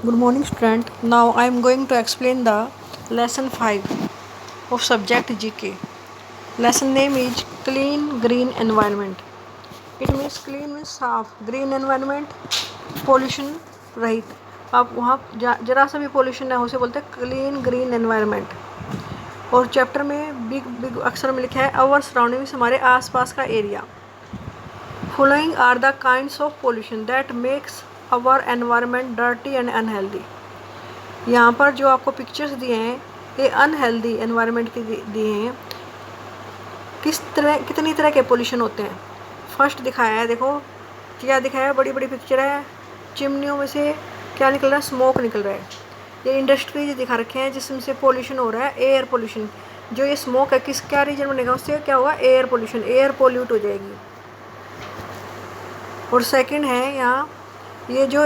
Good morning, student. Now I am going to explain the lesson 5 of subject GK. Lesson name is Clean Green Environment. It means clean means साफ, green environment pollution रहित. आप वहाँ जरा सा भी pollution ना हो उसे बोलते हैं clean green environment. और चैप्टर में बिग अक्षर में लिखा है our surroundings, हमारे आसपास का area. Following are the kinds of pollution that makes our environment dirty and unhealthy. यहाँ पर जो आपको पिक्चर्स दिए हैं ये अनहेल्दी एनवायरनमेंट के दिए हैं. कितनी तरह के पोल्यूशन होते हैं. फर्स्ट दिखाया है, देखो क्या दिखाया है, बड़ी बड़ी पिक्चर है. चिमनियों में से क्या निकल रहा है, स्मोक निकल रहा है. ये इंडस्ट्रीज दिखा रखे हैं जिसमें से पोल्यूशन हो रहा है, एयर पोल्यूशन. जो ये स्मोक है किस क्या रीजन बनेगा, उससे क्या होगा, एयर पोल्यूशन, एयर पोल्यूट हो जाएगी. और सेकंड है यहाँ ये जो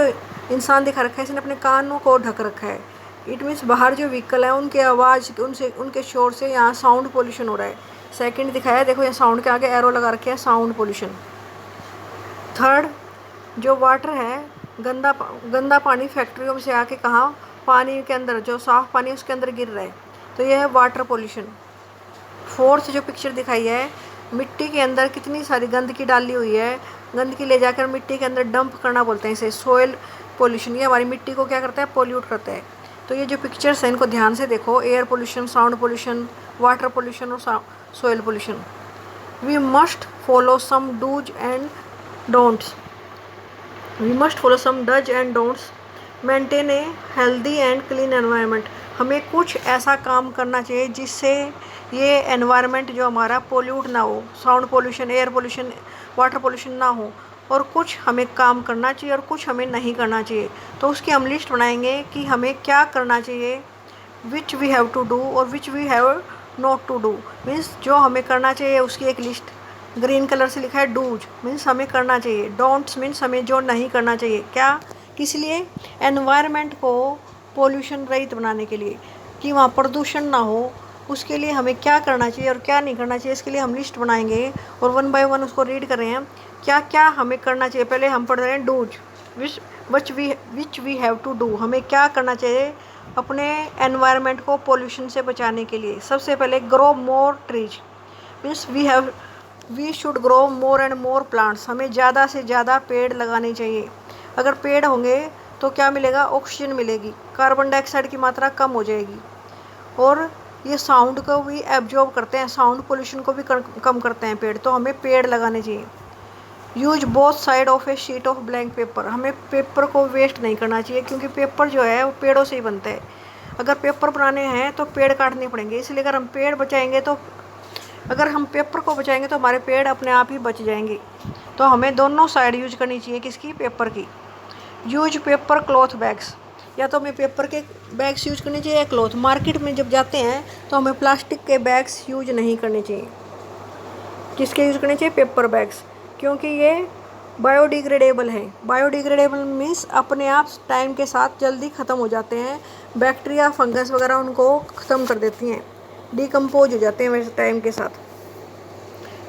इंसान दिखा रखा है इसने अपने कानों को ढक रखा है. इट मीन्स बाहर जो व्हीकल है उनके आवाज़ उनके शोर से यहाँ साउंड पोल्यूशन हो रहा है. सेकंड दिखाया है, देखो यहाँ साउंड के आगे एरो लगा रखे हैं, साउंड पोल्यूशन. थर्ड जो वाटर है, गंदा पानी फैक्ट्रियों में से आके कहाँ पानी के अंदर, जो साफ़ पानी है उसके अंदर गिर रहा है, तो यह है वाटर पोल्यूशन. फोर्थ जो पिक्चर दिखाई है, मिट्टी के अंदर कितनी सारी गंदगी डाली हुई है, गंदगी ले जाकर मिट्टी के अंदर डंप करना बोलते हैं इसे, सोयल पोल्यूशन. ये हमारी मिट्टी को क्या करता है, पोल्यूट करता है. तो ये जो पिक्चर्स हैं इनको ध्यान से देखो, air pollution, sound pollution, water pollution और soil pollution. We must follow some dos and don'ts. We must follow some dos and don'ts maintain a healthy and clean environment. हमें कुछ ऐसा काम करना चाहिए जिससे ये एनवायरनमेंट जो हमारा पोल्यूट ना हो, sound pollution, air pollution, water pollution ना हो. और कुछ हमें काम करना चाहिए और कुछ हमें नहीं करना चाहिए. तो उसकी हम लिस्ट बनाएंगे कि हमें क्या करना चाहिए, which we have to do और which we have not to do. Means जो हमें करना चाहिए उसकी एक लिस्ट. ग्रीन कलर से लिखा है डूज, मीन्स हमें करना चाहिए. डोंट्स मीन्स हमें जो नहीं करना चाहिए. क्या, किस लिए, एनवायरनमेंट को पोल्यूशन रहित बनाने के लिए, कि वहाँ प्रदूषण ना हो. उसके लिए हमें क्या करना चाहिए और क्या नहीं करना चाहिए, इसके लिए हम लिस्ट बनाएंगे और वन बाय वन उसको रीड कर रहे हैं. क्या क्या हमें करना चाहिए, पहले हम पढ़ रहे हैं do's, which we have to do. हमें क्या करना चाहिए अपने एनवायरनमेंट को पोल्यूशन से बचाने के लिए. सबसे पहले grow more trees, means we should grow more and more plants. हमें ज़्यादा से ज़्यादा पेड़ लगाने चाहिए. अगर पेड़ होंगे तो क्या मिलेगा, ऑक्सीजन मिलेगी, कार्बन डाइऑक्साइड की मात्रा कम हो जाएगी. और ये साउंड को भी एब्जॉर्ब करते हैं, साउंड पोल्यूशन को भी कम करते हैं पेड़. तो हमें पेड़ लगाने चाहिए. Use both side of A sheet of blank paper. हमें पेपर को वेस्ट नहीं करना चाहिए क्योंकि पेपर जो है वो पेड़ों से ही बनता है. अगर पेपर बनाने हैं तो पेड़ काटने पड़ेंगे, इसलिए अगर हम पेड़ बचाएंगे तो, अगर हम पेपर को बचाएंगे तो हमारे पेड़ अपने आप ही बच जाएंगे. तो हमें दोनों साइड यूज करनी चाहिए, किसकी, पेपर की. Use paper cloth bags. या तो हमें पेपर के बैग्स यूज करने चाहिए या क्लॉथ. मार्केट में जब जाते हैं तो हमें प्लास्टिक के बैग्स यूज नहीं करने चाहिए. किसके यूज करने चाहिए, पेपर बैग्स, क्योंकि ये बायोडिग्रेडेबल है. बायोडिग्रेडेबल मीन्स अपने आप टाइम के साथ जल्दी ख़त्म हो जाते हैं. बैक्टीरिया, फंगस वगैरह उनको ख़त्म कर देती हैं, डिकम्पोज हो जाते हैं वैसे टाइम के साथ.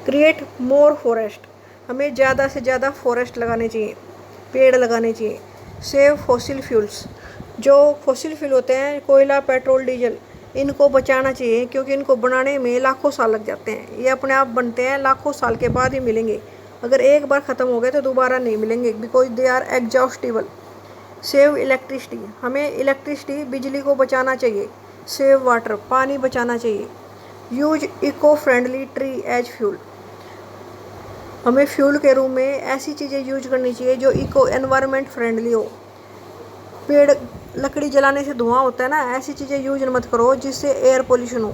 Create more forest. हमें ज़्यादा से ज़्यादा फॉरेस्ट लगाने चाहिए, पेड़ लगाने चाहिए. Save fossil fuels. जो फॉसिल फ्यूल होते हैं, कोयला, पेट्रोल, डीजल, इनको बचाना चाहिए क्योंकि इनको बनाने में लाखों साल लग जाते हैं. ये अपने आप बनते हैं, लाखों साल के बाद ही मिलेंगे. अगर एक बार ख़त्म हो गए तो दोबारा नहीं मिलेंगे, because they are exhaustible. Save electricity. हमें इलेक्ट्रिसिटी, बिजली को बचाना चाहिए. Save water. पानी बचाना चाहिए. Use eco friendly tree as fuel. हमें फ्यूल के रूप में ऐसी चीज़ें यूज करनी चाहिए जो इको एनवायरनमेंट फ्रेंडली हो. पेड़, लकड़ी जलाने से धुआं होता है ना, ऐसी चीज़ें यूज मत करो जिससे एयर पोल्यूशन हो.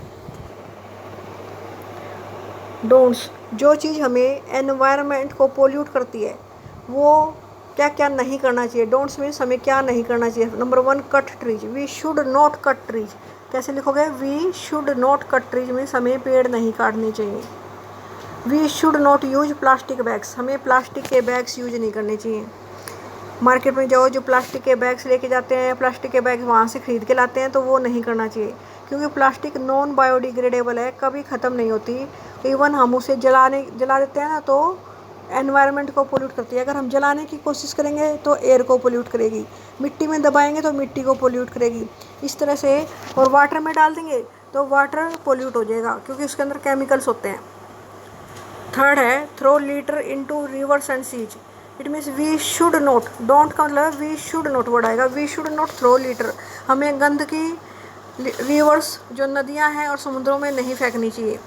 डोंट्स. जो चीज़ हमें एनवायरनमेंट को पोल्यूट करती है वो क्या क्या नहीं करना चाहिए. डोंट्स मीन्स हमें क्या नहीं करना चाहिए. Number 1, cut trees. We should not cut trees. कैसे लिखोगे, we should not cut trees means हमें पेड़ नहीं काटने चाहिए. We should not use plastic bags. हमें प्लास्टिक के बैग्स यूज नहीं करने चाहिए. मार्केट में जाओ, जो प्लास्टिक के बैग्स लेके जाते हैं, प्लास्टिक के बैग वहाँ से ख़रीद के लाते हैं, तो वो नहीं करना चाहिए क्योंकि प्लास्टिक नॉन बायोडिग्रेडेबल है, कभी ख़त्म नहीं होती. इवन हम उसे जला देते हैं ना तो एनवायरनमेंट को पोल्यूट करती है। अगर हम जलाने की कोशिश करेंगे तो एयर को पोल्यूट करेगी, मिट्टी में दबाएंगे तो मिट्टी को पोल्यूट करेगी, इस तरह से। और वाटर में डाल देंगे तो वाटर पोल्यूट हो जाएगा, क्योंकि उसके अंदर केमिकल्स होते हैं। थर्ड है throw litter into rivers and seas. It means we should not, don't का मतलब वी शुड नॉट वर्ड आएगा, we should not throw litter. हमें गंदगी रिवर्स जो नदियां हैं और समुद्रों में नहीं फेंकनी चाहिए।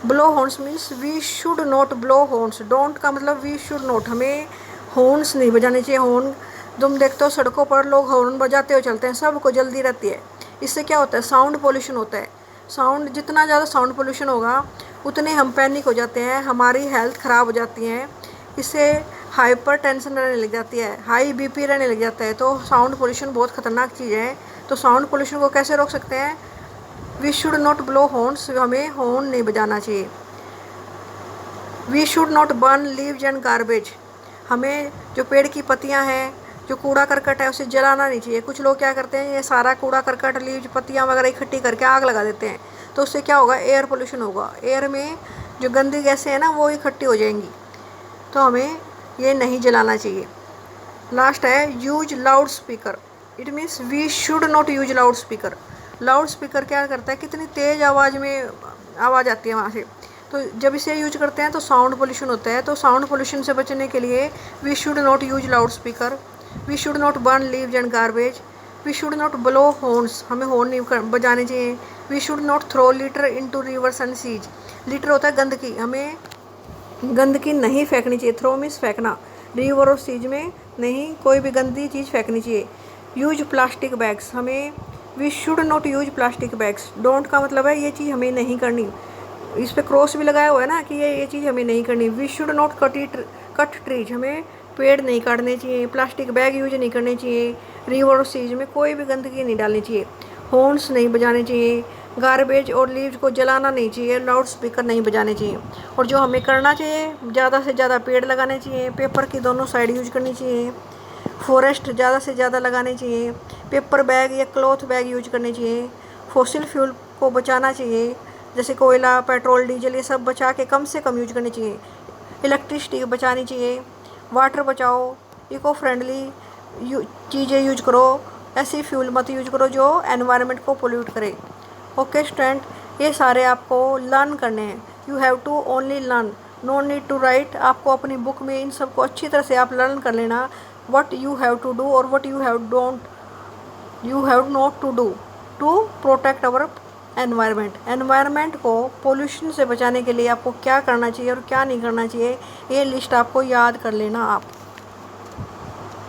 Blow horns means we should not blow horns. Don't का मतलब वी शुड नॉट, हमें हॉर्न्स नहीं बजाने चाहिए। हॉर्न तुम देखते हो सड़कों पर लोग हॉर्न बजाते हुए चलते हैं, सबको जल्दी रहती है। इससे क्या होता है, साउंड पोल्यूशन होता है। साउंड जितना ज़्यादा साउंड पोल्यूशन होगा उतने हम पैनिक हो जाते हैं, हमारी हेल्थ ख़राब हो जाती है। इससे हाइपर टेंशन रहने लग जाती है, हाई बीपी रहने लग जाता है। तो साउंड पोल्यूशन बहुत ख़तरनाक चीज़ है। तो साउंड पोल्यूशन को कैसे रोक सकते हैं? We should not blow horns, हमें हॉर्न नहीं बजाना चाहिए। We should not burn leaves and garbage. हमें जो पेड़ की पत्तियां हैं, जो कूड़ा करकट है, उसे जलाना नहीं चाहिए। कुछ लोग क्या करते हैं, ये सारा कूड़ा करकट लीव्स पत्तियां वगैरह इकट्ठी करके आग लगा देते हैं। तो उससे क्या होगा, एयर पोल्यूशन होगा। एयर में जो गंदी गैसें हैं ना वो इकट्ठी हो जाएंगी। तो हमें ये नहीं जलाना चाहिए। लास्ट है use loudspeaker. It means we should not use loudspeaker. Loudspeaker क्या करता है, कितनी तेज़ आवाज़ में आवाज़ आती है वहाँ से। तो जब इसे यूज करते हैं तो साउंड पोल्यूशन होता है। तो साउंड पोल्यूशन से बचने के लिए we should not use loudspeaker, we should not burn leaves and garbage, we should not blow horns, हमें हॉर्न नहीं बजाने चाहिए। We should not throw litter into rivers and seas. Litter होता है गंदगी, हमें गंदगी नहीं फेंकनी चाहिए। थ्रो मीन्स फेंकना, रिवर और सीज में नहीं कोई भी गंदी चीज़ फेंकनी चाहिए। यूज प्लास्टिक बैग्स, हमें we should not use plastic bags. Don't का मतलब है ये चीज़ हमें नहीं करनी। इस पे क्रॉस भी लगाया हुआ है ना कि ये चीज़ हमें नहीं करनी। We should not cut trees, हमें पेड़ नहीं काटने चाहिए। प्लास्टिक बैग यूज नहीं करने चाहिए। रिवर और सीज में कोई भी गंदगी नहीं डालनी चाहिए। हॉर्न्स नहीं बजाने चाहिए। गार्बेज और लीव्स को जलाना नहीं चाहिए। लाउड स्पीकर नहीं बजाने चाहिए। और जो हमें करना चाहिए, ज़्यादा से ज़्यादा पेड़ लगाने चाहिए। पेपर की दोनों साइड यूज करनी चाहिए। फॉरेस्ट ज़्यादा से ज़्यादा लगाने चाहिए। पेपर बैग या क्लॉथ बैग यूज करने चाहिए। फॉसिल फ्यूल को बचाना चाहिए, जैसे कोयला, पेट्रोल, डीजल, ये सब बचा के कम से कम यूज करनी चाहिए। इलेक्ट्रिसिटी बचानी चाहिए। वाटर बचाओ। इको फ्रेंडली चीज़ें यूज करो। ऐसी फ्यूल मत यूज करो जो एनवायरनमेंट को पोल्यूट करे। ओके स्टूडेंट, ये सारे आपको लर्न करने हैं। You have to only learn, no need to write. आपको अपनी बुक में इन सबको अच्छी तरह से आप लर्न कर लेना, what you have to do और what you have not to do to protect our environment. Environment को पोल्यूशन से बचाने के लिए आपको क्या करना चाहिए और क्या नहीं करना चाहिए, ये लिस्ट आपको याद कर लेना आप।